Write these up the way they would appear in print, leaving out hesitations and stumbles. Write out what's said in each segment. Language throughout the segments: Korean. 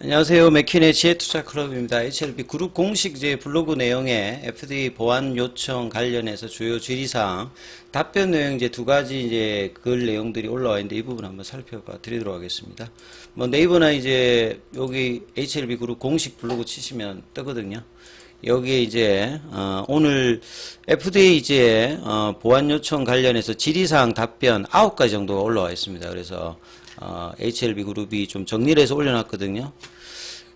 안녕하세요. 맥킨의 지혜투자클럽입니다. HLB 그룹 공식 이제 블로그 내용에 FDA 보안 요청 관련해서 주요 질의사항 답변 내용 이제 두 가지 이제 글 내용들이 올라와 있는데 이 부분 한번 살펴봐 드리도록 하겠습니다. 뭐 네이버나 이제 여기 HLB 그룹 공식 블로그 치시면 뜨거든요. 여기에 이제 오늘 FDA 이제 보안 요청 관련해서 질의사항 답변 9가지 정도가 올라와 있습니다. 그래서 HLB 그룹이 좀 정리를 해서 올려놨거든요.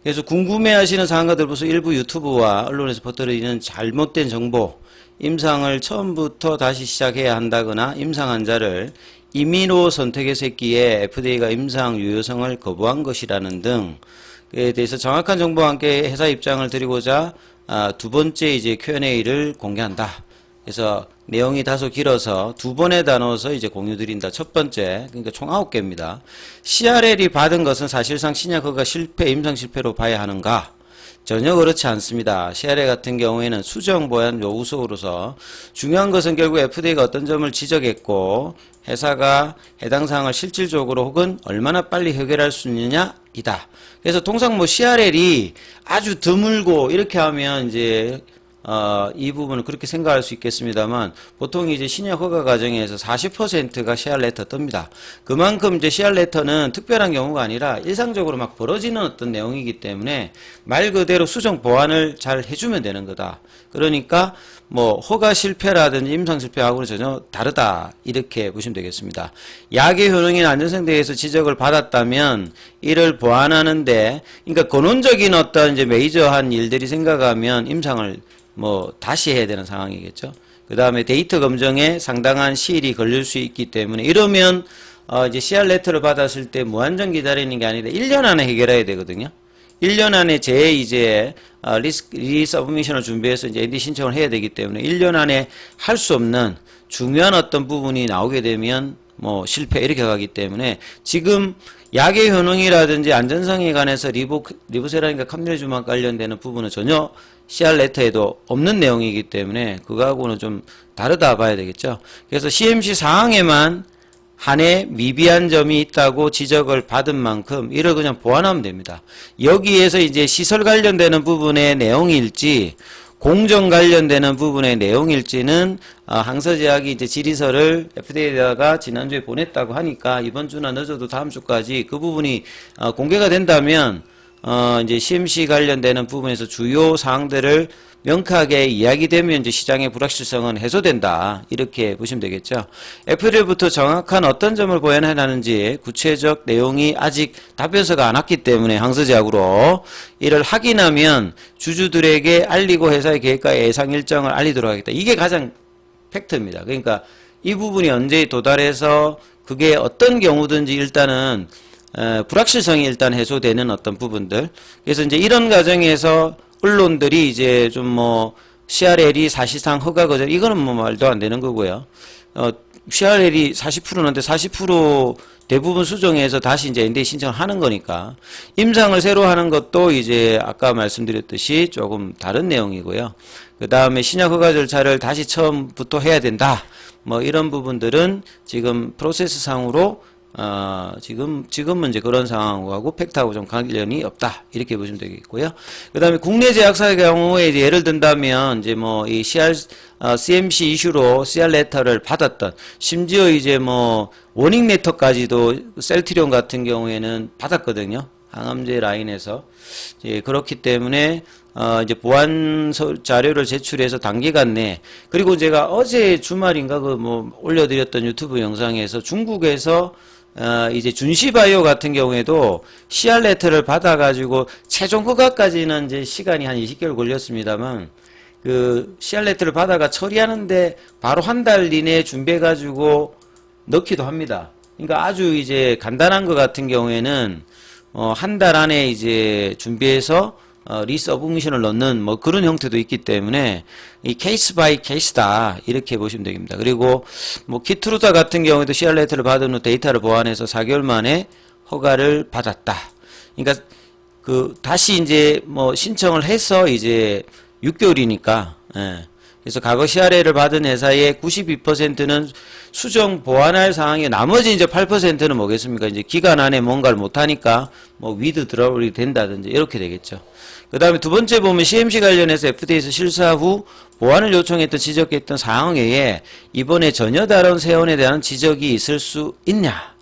그래서 궁금해하시는 사항가들 벌써 일부 유튜브와 언론에서 퍼뜨리는 잘못된 정보, 임상을 처음부터 다시 시작해야 한다거나 임상 환자를 임의로 선택해서 했기에 FDA가 임상 유효성을 거부한 것이라는 등에 대해서 정확한 정보와 함께 회사 입장을 드리고자 두 번째 이제 Q&A를 공개한다. 그래서 내용이 다소 길어서 두 번에 나눠서 이제 공유드린다. 첫 번째, 그러니까 총 9개입니다. CRL이 받은 것은 사실상 신약 허가 실패, 임상 실패로 봐야 하는가? 전혀 그렇지 않습니다. CRL 같은 경우에는 수정 보안 요구서로서 중요한 것은 결국 FDA가 어떤 점을 지적했고 회사가 해당 사항을 실질적으로 혹은 얼마나 빨리 해결할 수 있느냐 이다. 그래서 통상 뭐 CRL이 아주 드물고 이렇게 하면 이제 이 부분은 그렇게 생각할 수 있겠습니다만 보통 이제 신약 허가 과정에서 40%가 CR 레터 뜹니다. 그만큼 이제 CR 레터는 특별한 경우가 아니라 일상적으로 막 벌어지는 어떤 내용이기 때문에 말 그대로 수정 보완을 잘 해주면 되는 거다. 그러니까 뭐 허가 실패라든지 임상 실패하고는 전혀 다르다 이렇게 보시면 되겠습니다. 약의 효능이나 안전성에 대해서 지적을 받았다면 이를 보완하는데 그러니까 근원적인 어떤 이제 메이저한 일들이 생각하면 임상을 뭐 다시 해야 되는 상황이겠죠. 그 다음에 데이터 검증에 상당한 시일이 걸릴 수 있기 때문에 이러면 이제 CR 레터를 받았을 때 무한정 기다리는 게 아니라 1년 안에 해결해야 되거든요. 1년 안에 이제 리서브미션을 준비해서 이제 ND 신청을 해야 되기 때문에 1년 안에 할 수 없는 중요한 어떤 부분이 나오게 되면 뭐 실패 이렇게 가기 때문에 지금 약의 효능이라든지 안전성에 관해서 리보세라인과 캄리주만 관련되는 부분은 전혀 CR 레터에도 없는 내용이기 때문에 그거하고는 좀 다르다 봐야 되겠죠. 그래서 CMC 사항에만 한해 미비한 점이 있다고 지적을 받은 만큼 이를 그냥 보완하면 됩니다. 여기에서 이제 시설 관련되는 부분의 내용일지 공정 관련되는 부분의 내용일지는 항서제약이 이제 질의서를 FDA에다가 지난주에 보냈다고 하니까 이번 주나 늦어도 다음 주까지 그 부분이 공개가 된다면 이제 CMC 관련되는 부분에서 주요 사항들을 명확하게 이야기되면 이제 시장의 불확실성은 해소된다. 이렇게 보시면 되겠죠. FDA부터 정확한 어떤 점을 보완하는지 구체적 내용이 아직 답변서가 안 왔기 때문에 항서제약으로 이를 확인하면 주주들에게 알리고 회사의 계획과 예상 일정을 알리도록 하겠다. 이게 가장 팩트입니다. 그러니까 이 부분이 언제 도달해서 그게 어떤 경우든지 일단은 불확실성이 일단 해소되는 어떤 부분들. 그래서 이제 이런 과정에서 언론들이 이제 좀 뭐 CRL이 사실상 허가 거절 이거는 뭐 말도 안 되는 거고요. CRL이 40%인데 40% 대부분 수정해서 다시 이제 NDA 신청을 하는 거니까 임상을 새로 하는 것도 이제 아까 말씀드렸듯이 조금 다른 내용이고요. 그 다음에 신약 허가 절차를 다시 처음부터 해야 된다. 뭐 이런 부분들은 지금 프로세스 상으로 지금은 이제 그런 상황하고 팩트하고 좀 관련이 없다. 이렇게 보시면 되겠고요. 그 다음에 국내 제약사의 경우에 이제 예를 든다면, 이제 뭐, 이 CMC 이슈로 CR 레터를 받았던, 심지어 이제 뭐, 워닝 레터까지도 셀트리온 같은 경우에는 받았거든요. 항암제 라인에서. 예, 그렇기 때문에, 이제 보안 자료를 제출해서 단기간 내에, 그리고 제가 어제 주말인가 그 뭐, 올려드렸던 유튜브 영상에서 중국에서 이제 준시바이오 같은 경우에도 CR 레터를 받아가지고 최종 허가까지는 이제 시간이 한 20개월 걸렸습니다만 그 CR 레터를 받아가 처리하는데 바로 한 달 이내에 준비해가지고 넣기도 합니다. 그러니까 아주 이제 간단한 것 같은 경우에는 한 달 안에 이제 준비해서 리서브미션을 넣는 뭐 그런 형태도 있기 때문에 이 케이스 바이 케이스다 이렇게 보시면 됩니다. 그리고 뭐 키트루타 같은 경우에도 CR 레터를 받은 후 데이터를 보완해서 4개월 만에 허가를 받았다. 그러니까 그 다시 이제 뭐 신청을 해서 이제 6개월이니까 예. 그래서 과거 CRA를 받은 회사의 92%는 수정 보완할 상황에 나머지 이제 8%는 뭐겠습니까? 이제 기간 안에 뭔가를 못하니까 뭐 위드 드라울이 된다든지 이렇게 되겠죠. 그 다음에 두 번째 보면 CMC 관련해서 FDA에서 실사 후 보완을 요청했던 지적했던 사항 외에 이번에 전혀 다른 세원에 대한 지적이 있을 수 있냐?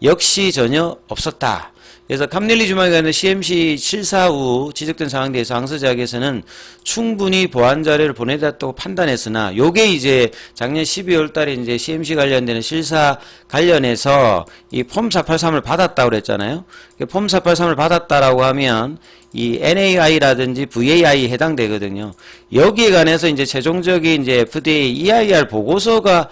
역시 전혀 없었다. 그래서 캄릴리 주말에 관련 CMC 실사 후 지적된 사항에 대해서 항서제약에서는 충분히 보완 자료를 보내놨다고 판단했으나 요게 이제 작년 12월 달에 이제 CMC 관련되는 실사 관련해서 이 폼 483을 받았다고 그랬잖아요. 폼 483을 받았다라고 하면 이 NAI라든지 VAI에 해당되거든요. 여기에 관해서 이제 최종적인 이제 FDA EIR 보고서가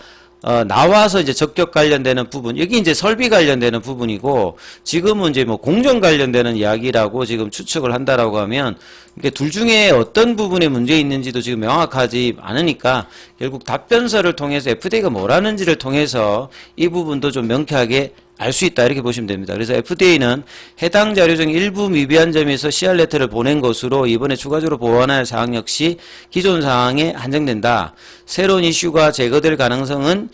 나와서 이제 적격 관련되는 부분, 여기 이제 설비 관련되는 부분이고, 지금은 이제 뭐 공정 관련되는 이야기라고 지금 추측을 한다라고 하면, 이게 둘 중에 어떤 부분에 문제 있는지도 지금 명확하지 않으니까, 결국 답변서를 통해서 FDA가 뭐라는지를 통해서 이 부분도 좀 명쾌하게 알 수 있다 이렇게 보시면 됩니다. 그래서 FDA는 해당 자료 중 일부 미비한 점에서 CR 레터를 보낸 것으로 이번에 추가적으로 보완할 사항 역시 기존 사항에 한정된다. 새로운 이슈가 제거될 가능성은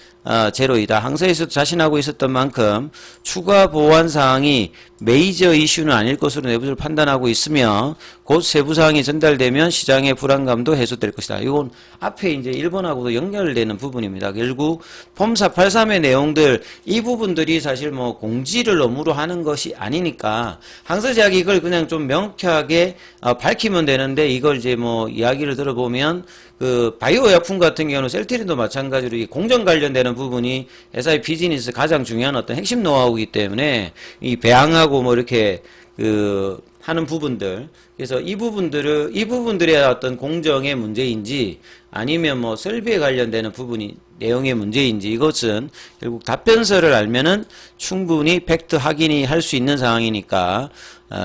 제로이다. 항서에서도 자신하고 있었던 만큼 추가 보완 사항이 메이저 이슈는 아닐 것으로 내부적으로 판단하고 있으며 곧 세부 사항이 전달되면 시장의 불안감도 해소될 것이다. 이건 앞에 이제 1번하고도 연결되는 부분입니다. 결국 폼 483의 내용들 이 부분들이 사실 뭐 공지를 업무로 하는 것이 아니니까 항서제약이 이걸 그냥 좀 명쾌하게 밝히면 되는데 이걸 이제 뭐 이야기를 들어보면 그 바이오 약품 같은 경우는 셀트린도 마찬가지로 이 공정 관련되는 부분이 회사의 비즈니스 가장 중요한 어떤 핵심 노하우이기 때문에 이 배양하고 뭐 이렇게 그 하는 부분들, 그래서 이 부분들의 어떤 공정의 문제인지 아니면 뭐 설비에 관련되는 부분이 내용의 문제인지 이것은 결국 답변서를 알면은 충분히 팩트 확인이 할 수 있는 상황이니까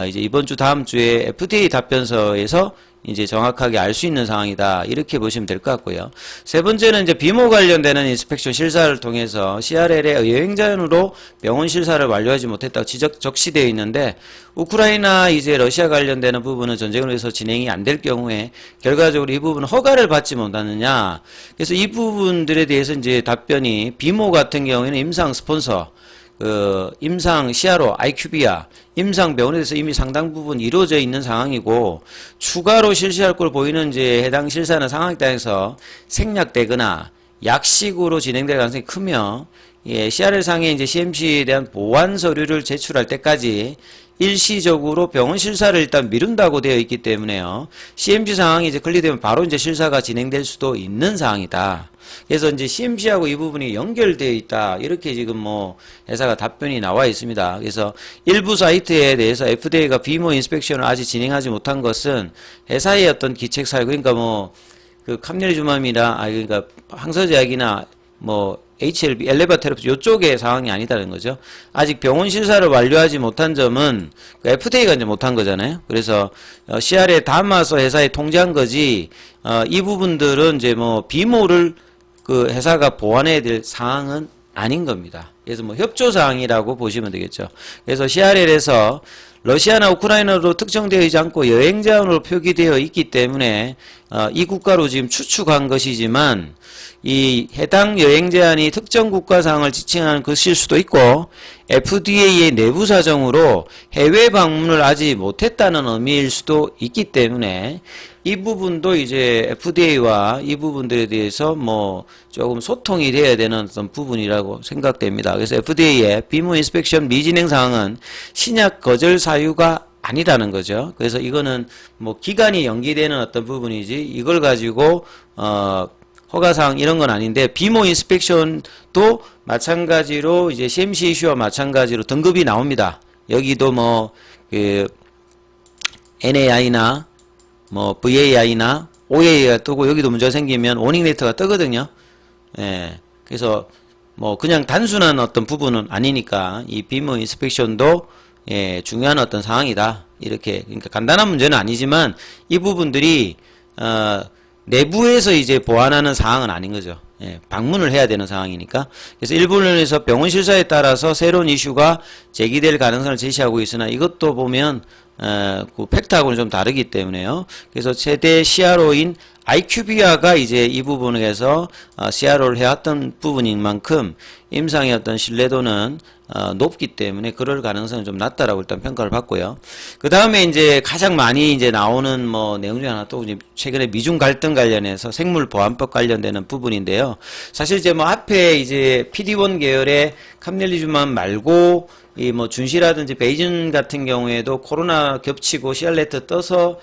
이제 이번 주 다음 주에 FDA 답변서에서 이제 정확하게 알 수 있는 상황이다. 이렇게 보시면 될 것 같고요. 세 번째는 이제 비모 관련되는 인스펙션 실사를 통해서 CRL의 여행자연으로 병원 실사를 완료하지 못했다고 적시되어 있는데 우크라이나 이제 러시아 관련되는 부분은 전쟁으로 해서 진행이 안 될 경우에 결과적으로 이 부분은 허가를 받지 못하느냐. 그래서 이 부분들에 대해서 이제 답변이 비모 같은 경우에는 임상 스폰서 임상 CRO, IQVIA, 임상 병원에 대해서 이미 상당 부분 이루어져 있는 상황이고, 추가로 실시할 걸 보이는 이제 해당 실사는 상황에 따라서 생략되거나 약식으로 진행될 가능성이 크며, 예, CRL상에 이제 CMC에 대한 보완 서류를 제출할 때까지 일시적으로 병원 실사를 일단 미룬다고 되어 있기 때문에요. CMC 상황이 이제 클리어되면 바로 이제 실사가 진행될 수도 있는 상황이다. 그래서 이제 CMC하고 이 부분이 연결되어 있다. 이렇게 지금 뭐 회사가 답변이 나와 있습니다. 그래서 일부 사이트에 대해서 FDA가 비모 인스펙션을 아직 진행하지 못한 것은 회사의 어떤 기책 사유, 그러니까 뭐 그 캄릴리 주맘이나 그러니까 항서제약이나 뭐 HLB, 엘레바 테라피 요쪽의 상황이 아니다는 거죠. 아직 병원 실사를 완료하지 못한 점은 FDA가 이제 못한 거잖아요. 그래서 CR에 담아서 회사에 통지한 거지. 이 부분들은 이제 뭐 비모를 그 회사가 보완해야 될 사항은 아닌 겁니다. 그래서 뭐 협조 사항이라고 보시면 되겠죠. 그래서 CRL에서 러시아나 우크라이나로 특정되어 있지 않고 여행 제한으로 표기되어 있기 때문에 이 국가로 지금 추측한 것이지만 이 해당 여행 제한이 특정 국가 사항을 지칭하는 것일 수도 있고 FDA의 내부 사정으로 해외 방문을 아직 못했다는 의미일 수도 있기 때문에 이 부분도 이제 FDA와 이 부분들에 대해서 뭐 조금 소통이 돼야 되는 어떤 부분이라고 생각됩니다. 그래서 FDA의 비모 인스펙션 미진행 사항은 신약 거절 사유가 아니라는 거죠. 그래서 이거는 뭐 기간이 연기되는 어떤 부분이지 이걸 가지고 허가사항 이런 건 아닌데 비모 인스펙션도 마찬가지로 이제 CMC 이슈와 마찬가지로 등급이 나옵니다. 여기도 뭐 그 NAI나 뭐 VAI나 OAI가 뜨고 여기도 문제가 생기면 워닝 레터가 뜨거든요. 예. 그래서 뭐 그냥 단순한 어떤 부분은 아니니까 이 비모 인스펙션도 예, 중요한 어떤 상황이다. 이렇게 그러니까 간단한 문제는 아니지만 이 부분들이 내부에서 이제 보완하는 사항은 아닌 거죠. 예, 방문을 해야 되는 상황이니까. 그래서 일본에서 병원 실사에 따라서 새로운 이슈가 제기될 가능성을 제시하고 있으나 이것도 보면 그 팩트하고는 좀 다르기 때문에요. 그래서 최대 CRO인 IQVIA가 이제 이 부분에서 CRO를 해왔던 부분인 만큼 임상의 어떤 신뢰도는 높기 때문에 그럴 가능성은 좀 낮다라고 일단 평가를 받고요. 그 다음에 이제 가장 많이 이제 나오는 뭐 내용 중에 하나 또 이제 최근에 미중 갈등 관련해서 생물보안법 관련되는 부분인데요. 사실 이제 뭐 앞에 이제 PD1 계열의 캄넬리주만 말고 이 뭐 준시라든지 베이징 같은 경우에도 코로나 겹치고 CR레터 떠서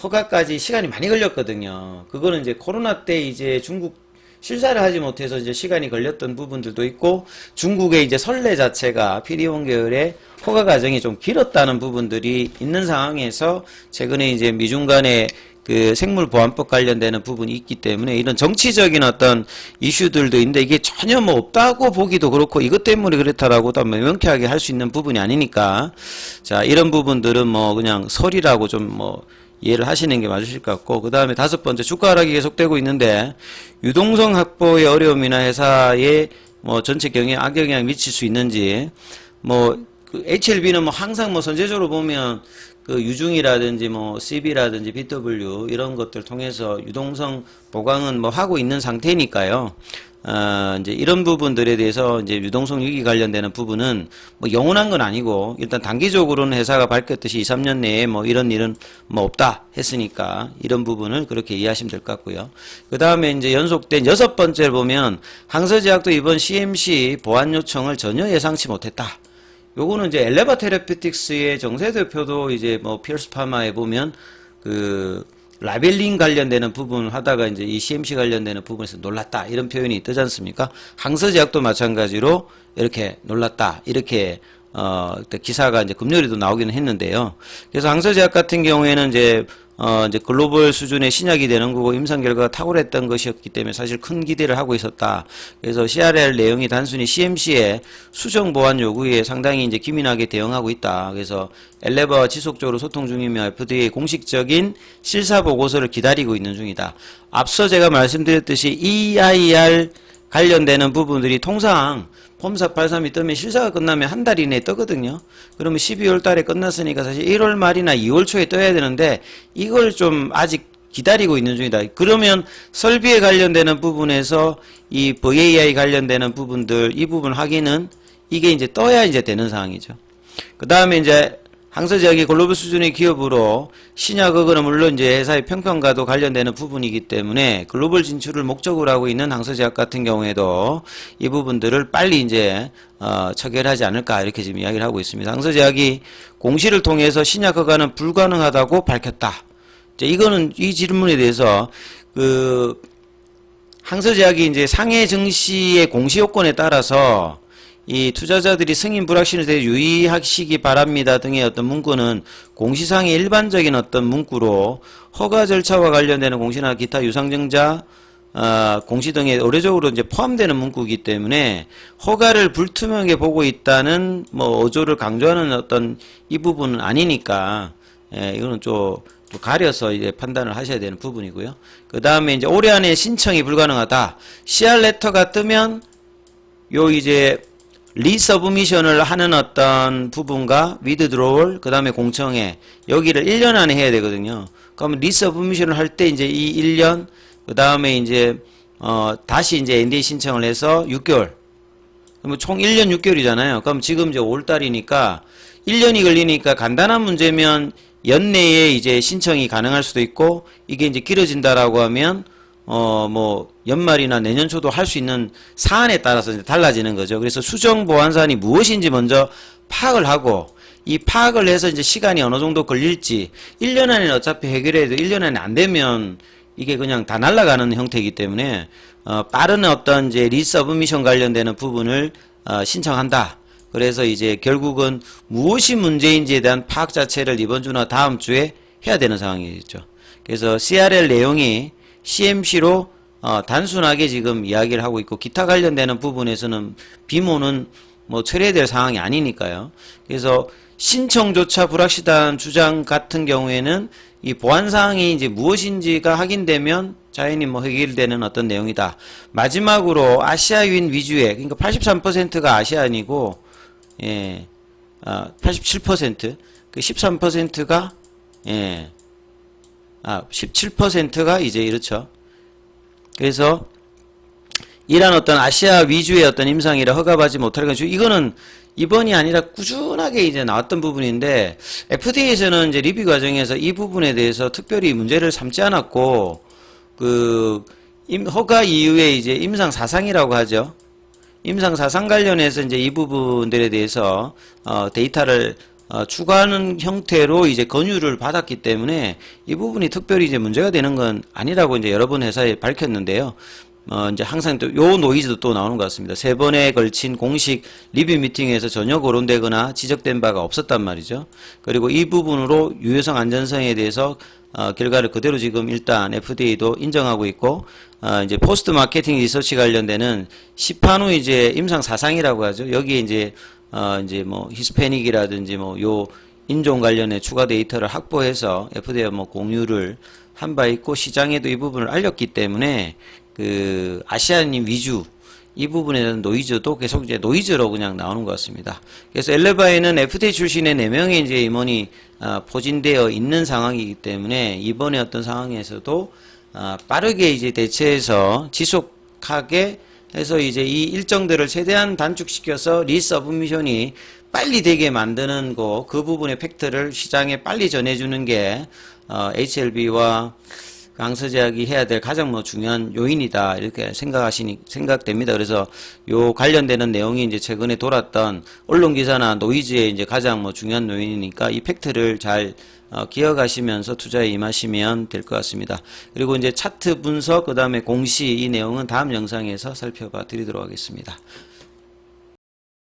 허가까지 시간이 많이 걸렸거든요. 그거는 이제 코로나 때 이제 중국 실사를 하지 못해서 이제 시간이 걸렸던 부분들도 있고, 중국의 이제 선례 자체가 PD1 계열의 허가 과정이 좀 길었다는 부분들이 있는 상황에서 최근에 이제 미중 간의 그 생물보안법 관련되는 부분이 있기 때문에 이런 정치적인 어떤 이슈들도 있는데 이게 전혀 뭐 없다고 보기도 그렇고 이것 때문에 그렇다라고도 명쾌하게 할 수 있는 부분이 아니니까, 자, 이런 부분들은 뭐 그냥 설이라고 좀 뭐 이해를 하시는 게 맞으실 것 같고, 그 다음에 다섯 번째, 주가 하락이 계속되고 있는데 유동성 확보의 어려움이나 회사의 뭐 전체 경영에 악영향을 미칠 수 있는지, 뭐 그 HLB는 뭐 항상 뭐 선제적으로 보면 그 유중이라든지 뭐 CB라든지 BW 이런 것들 통해서 유동성 보강은 뭐 하고 있는 상태니까요. 이제 이런 부분들에 대해서 이제 유동성 위기 관련되는 부분은 뭐 영원한 건 아니고 일단 단기적으로는 회사가 밝혔듯이 2, 3년 내에 뭐 이런 일은 뭐 없다 했으니까 이런 부분을 그렇게 이해하시면 될 것 같고요. 그 다음에 이제 연속된 여섯 번째를 보면 항서제약도 이번 CMC 보안 요청을 전혀 예상치 못했다. 요거는 이제 엘레바 테라피틱스의 정세 대표도 이제 뭐 피어스 파마에 보면 그 라벨링 관련되는 부분을 하다가 이제 이 CMC 관련되는 부분에서 놀랐다 이런 표현이 있지 않습니까? 항서제약도 마찬가지로 이렇게 놀랐다 이렇게 기사가 이제 금요일에도 나오기는 했는데요. 그래서 항서제약 같은 경우에는 이제 글로벌 수준의 신약이 되는 거고 임상 결과가 탁월했던 것이었기 때문에 사실 큰 기대를 하고 있었다. 그래서 CRL 내용이 단순히 CMC의 수정 보안 요구에 상당히 이제 기민하게 대응하고 있다. 그래서 엘레바와 지속적으로 소통 중이며 FDA 공식적인 실사 보고서를 기다리고 있는 중이다. 앞서 제가 말씀드렸듯이 EIR 관련되는 부분들이 통상 폼 483이 뜨면 실사가 끝나면 한 달 이내에 뜨거든요. 그러면 12월 달에 끝났으니까 사실 1월 말이나 2월 초에 떠야 되는데 이걸 좀 아직 기다리고 있는 중이다. 그러면 설비에 관련되는 부분에서 이 VAI 관련되는 부분들 이 부분 확인은 이게 이제 떠야 이제 되는 상황이죠. 그 다음에 이제 항서제약이 글로벌 수준의 기업으로 신약은 물론 이제 회사의 평평과도 관련되는 부분이기 때문에 글로벌 진출을 목적으로 하고 있는 항서제약 같은 경우에도 이 부분들을 빨리 이제 처결하지 않을까 이렇게 지금 이야기를 하고 있습니다. 항서제약이 공시를 통해서 신약 허가는 불가능하다고 밝혔다. 이제 이거는 이 질문에 대해서 그 항서제약이 이제 상해 증시의 공시 요건에 따라서 이 투자자들이 승인 불확실에 대해 유의하시기 바랍니다 등의 어떤 문구는 공시상의 일반적인 어떤 문구로 허가 절차와 관련되는 공시나 기타 유상증자 공시 등에 의례적으로 이제 포함되는 문구이기 때문에 허가를 불투명하게 보고 있다는 뭐 어조를 강조하는 어떤 이 부분은 아니니까 이거는 좀 가려서 이제 판단을 하셔야 되는 부분이고요. 그 다음에 이제 올해 안에 신청이 불가능하다. CR 레터가 뜨면 요 이제 리서브미션을 하는 어떤 부분과 위드드로월 그 다음에 공청회 여기를 1년 안에 해야 되거든요. 그러면 리서브미션을 할 때 이제 이 1년 그 다음에 이제 다시 이제 NDA 신청을 해서 6개월 그러면 총 1년 6개월이잖아요. 그럼 지금 이제 5월달이니까 1년이 걸리니까 간단한 문제면 연내에 이제 신청이 가능할 수도 있고 이게 이제 길어진다라고 하면 뭐 연말이나 내년 초도 할 수 있는 사안에 따라서 이제 달라지는 거죠. 그래서 수정 보안 사안이 무엇인지 먼저 파악을 하고 이 파악을 해서 이제 시간이 어느 정도 걸릴지 1년 안에 어차피 해결해도 1년 안에 안 되면 이게 그냥 다 날아가는 형태이기 때문에 빠른 어떤 이제 리서브미션 관련되는 부분을 신청한다. 그래서 이제 결국은 무엇이 문제인지에 대한 파악 자체를 이번 주나 다음 주에 해야 되는 상황이겠죠. 그래서 CRL 내용이 CMC로 단순하게 지금 이야기를 하고 있고 기타 관련되는 부분에서는 비모는 뭐 처리될 상황이 아니니까요. 그래서 신청조차 불확실한 주장 같은 경우에는 이 보안 사항이 이제 무엇인지가 확인되면 자연히 뭐 해결되는 어떤 내용이다. 마지막으로 아시아인 위주의 그러니까 83%가 아시안이고 87% 그 13%가, 예, 17%가 이제 이렇죠. 그래서 이런 어떤 아시아 위주의 어떤 임상이라 허가받지 못할 것, 이거는 이번이 아니라 꾸준하게 이제 나왔던 부분인데, FDA에서는 이제 리뷰 과정에서 이 부분에 대해서 특별히 문제를 삼지 않았고, 허가 이후에 이제 임상 사상이라고 하죠. 임상 사상 관련해서 이제 이 부분들에 대해서, 데이터를, 추가하는 형태로 이제 권유를 받았기 때문에 이 부분이 특별히 이제 문제가 되는 건 아니라고 이제 여러 번 회사에 밝혔는데요. 이제 항상 또 요 노이즈도 또 나오는 것 같습니다. 3번에 걸친 공식 리뷰 미팅에서 전혀 거론되거나 지적된 바가 없었단 말이죠. 그리고 이 부분으로 유효성 안전성에 대해서 결과를 그대로 지금 일단 FDA도 인정하고 있고, 이제 포스트 마케팅 리서치 관련되는 시판 후 이제 임상 사상이라고 하죠. 여기에 이제 뭐 히스패닉이라든지 뭐 요 인종 관련해 추가 데이터를 확보해서 FDA와 뭐 공유를 한 바 있고, 시장에도 이 부분을 알렸기 때문에 아시아인 위주 이 부분에 대한 노이즈도 계속 이제 노이즈로 그냥 나오는 것 같습니다. 그래서 엘레바에는 FDA 출신의 4명의 이제 임원이 포진되어 있는 상황이기 때문에 이번에 어떤 상황에서도 빠르게 이제 대처해서 지속하게 해서 이제 이 일정들을 최대한 단축시켜서 리서브미션이 빨리 되게 만드는 그 부분의 팩트를 시장에 빨리 전해주는 게 HLB와 강서제약이 해야 될 가장 중요한 요인이다, 이렇게 생각됩니다. 그래서 요 관련되는 내용이 이제 최근에 돌았던 언론 기사나 노이즈의 이제 가장 중요한 요인이니까 이 팩트를 잘 기억하시면서 투자에 임하시면 될 것 같습니다. 그리고 이제 차트 분석, 그 다음에 공시, 이 내용은 다음 영상에서 살펴봐 드리도록 하겠습니다.